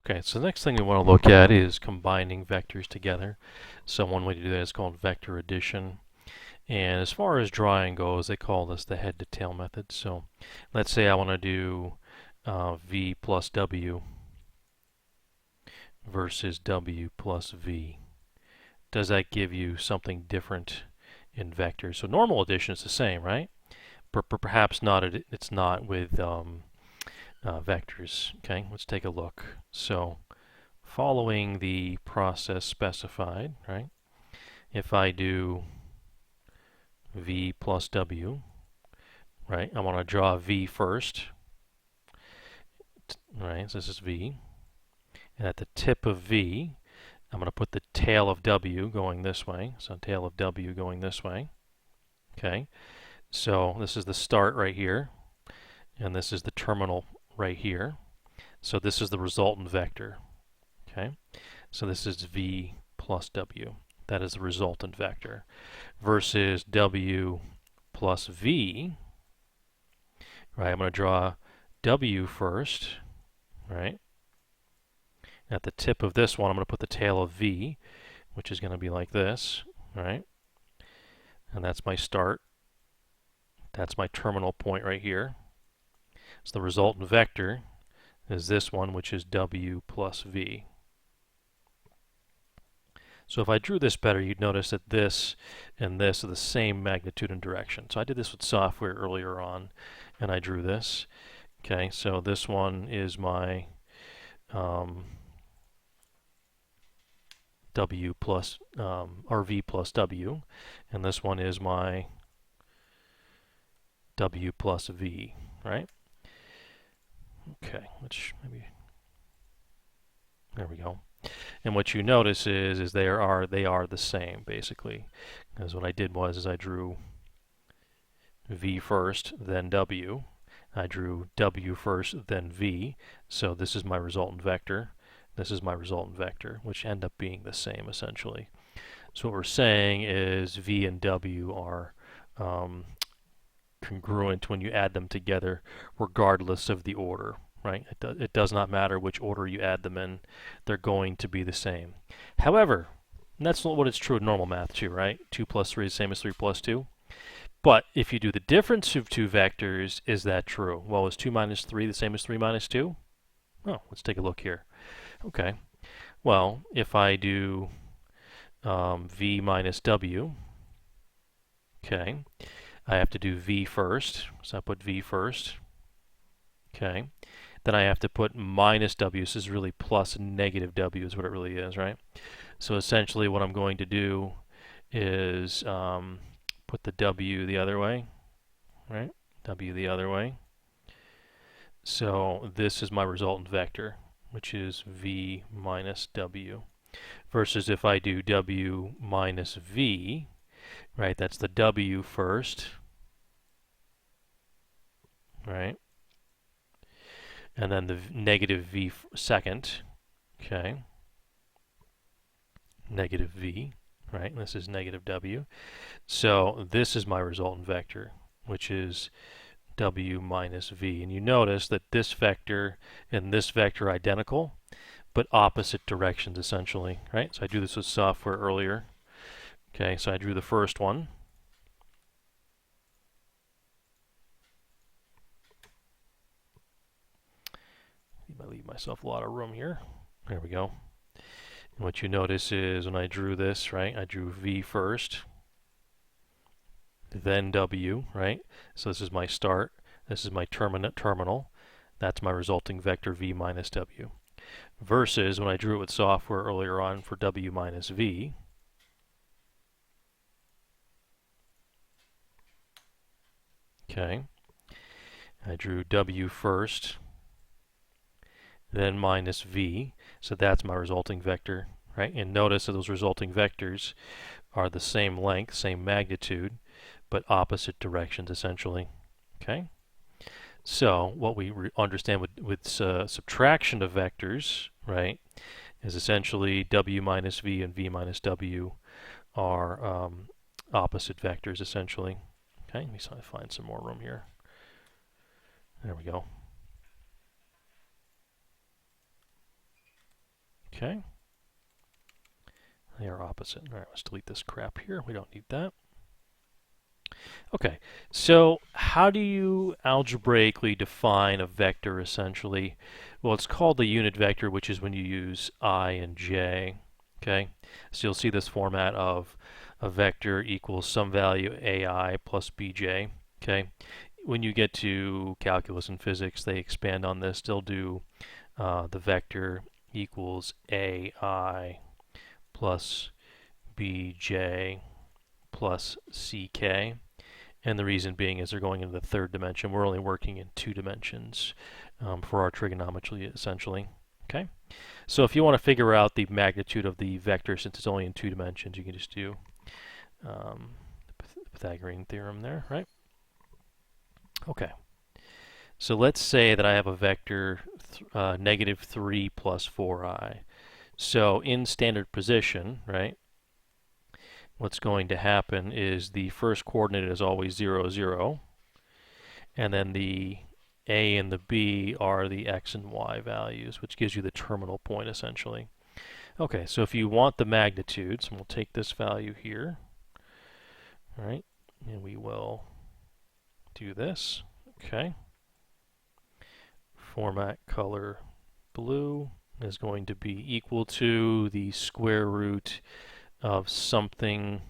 Okay, so the next thing we want to look at is combining vectors together. So one way to do that is called vector addition. And as far as drawing goes, they call this the head to tail method. So let's say I want to do v plus w versus w plus v. Does that give you something different in vectors? So normal addition is the same, right? Perhaps not. It's not with vectors. Okay, let's take a look. So following the process specified, right? If I do v plus w, right? I want to draw v first, right? So this is v. And at the tip of v, I'm going to put the tail of w going this way. So tail of w going this way. Okay. So this is the start right here. And this is the terminal right here. So this is the resultant vector. Okay. So this is v plus w. That is the resultant vector. Versus w plus v. Right. I'm going to draw w first. Right. At the tip of this one, I'm going to put the tail of v, which is going to be like this, right? And that's my start. That's my terminal point right here. So the resultant vector is this one, which is w plus v. So if I drew this better, you'd notice that this and this are the same magnitude and direction. So I did this with software earlier on, and I drew this. Okay, so this one is my w plus or v plus w, and this one is my w plus v, right? Okay, which maybe there we go. And what you notice is they are the same basically, because what I did was I drew v first, then w. I drew w first, then v. So this is my resultant vector. This is my resultant vector, which end up being the same essentially. So what we're saying is v and w are congruent when you add them together, regardless of the order, right? It does not matter which order you add them in, they're going to be the same. However, and that's not what it's true in normal math too, right? 2 plus 3 is the same as 3 plus 2. But if you do the difference of two vectors, is that true? Well, is 2 minus 3 the same as 3 minus 2? Oh, let's take a look here. Okay, well, if I do v minus w, okay, I have to do v first, so I put v first, okay, then I have to put minus w, so this is really plus negative w is what it really is, right? So essentially what I'm going to do is put the w the other way, right? W the other way. So this is my resultant vector, which is v minus w. Versus if I do w minus v, right, that's the w first, right, and then the negative v second, okay, negative v, right, and this is negative w. So this is my resultant vector, which is w minus v. And you notice that this vector and this vector are identical, but opposite directions essentially, right? So I drew this with software earlier. Okay, so I drew the first one. I leave myself a lot of room here. There we go. And what you notice is when I drew this, right, I drew v first, then w, right? So this is my start. This is my terminal. That's my resulting vector v minus w. Versus when I drew it with software earlier on for w minus v, okay, I drew w first, then minus v, so that's my resulting vector, right? And notice that those resulting vectors are the same length, same magnitude, but opposite directions essentially, okay? So what we understand with subtraction of vectors, right, is essentially w minus v and v minus w are opposite vectors essentially. Okay, let me find some more room here. There we go. Okay. They are opposite. All right, let's delete this crap here. We don't need that. Okay, so how do you algebraically define a vector, essentially? Well, it's called the unit vector, which is when you use I and j. Okay, so you'll see this format of a vector equals some value ai plus bj. Okay, when you get to calculus and physics, they expand on this. They'll do the vector equals ai plus bj plus ck. And the reason being is they're going into the third dimension. We're only working in 2 dimensions for our trigonometry, essentially. Okay, so if you want to figure out the magnitude of the vector, since it's only in 2 dimensions, you can just do the Pythagorean theorem there, right? Okay, so let's say that I have a vector -3 plus 4i. So in standard position, right, what's going to happen is the first coordinate is always 0, 0, and then the a and the b are the x and y values, which gives you the terminal point, essentially. Okay, so if you want the magnitudes, and we'll take this value here, all right, and we will do this. Okay, format color blue is going to be equal to the square root of something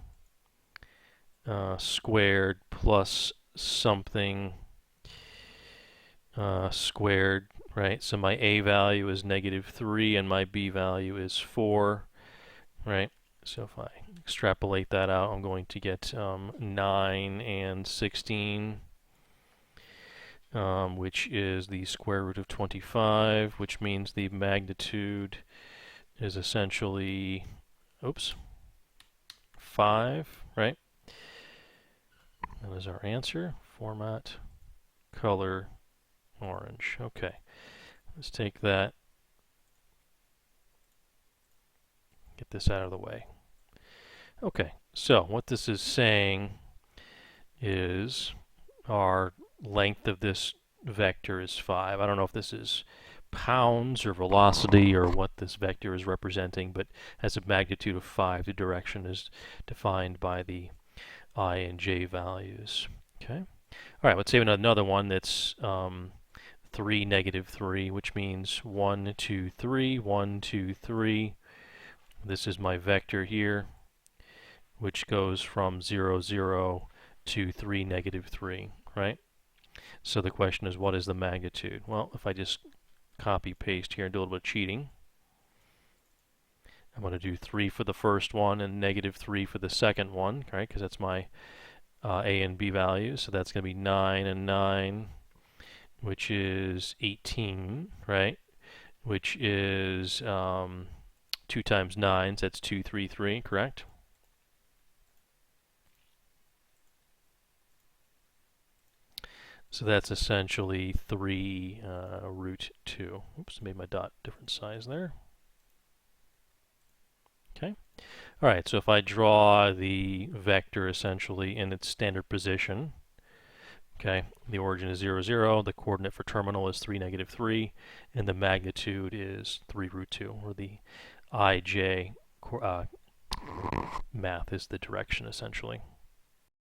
squared plus something squared, right? So my a value is -3 and my b value is 4, right? So if I extrapolate that out, I'm going to get 9 and 16, which is the square root of 25, which means the magnitude is essentially, oops, 5, right? That is our answer. Format, color, orange. Okay, let's take that, get this out of the way. Okay, so what this is saying is our length of this vector is 5. I don't know if this is pounds or velocity or what this vector is representing, but has a magnitude of 5. The direction is defined by the I and j values. Okay. All right, let's say another one that's 3, -3, which means 1, 2, 3, 1, 2, 3. This is my vector here, which goes from 0, 0 to 3, -3, right? So the question is, what is the magnitude? Well, if I just copy paste here and do a little bit of cheating, I'm going to do 3 for the first one and -3 for the second one, right? Because that's my a and b values. So that's going to be 9 and 9, which is 18, right? Which is 2 times 9, so that's 233, correct? So that's essentially 3 root 2. Oops, made my dot different size there. Okay. All right, so if I draw the vector essentially in its standard position, okay, the origin is 0, 0, the coordinate for terminal is 3, -3, and the magnitude is 3 root 2, or the ij math is the direction, essentially.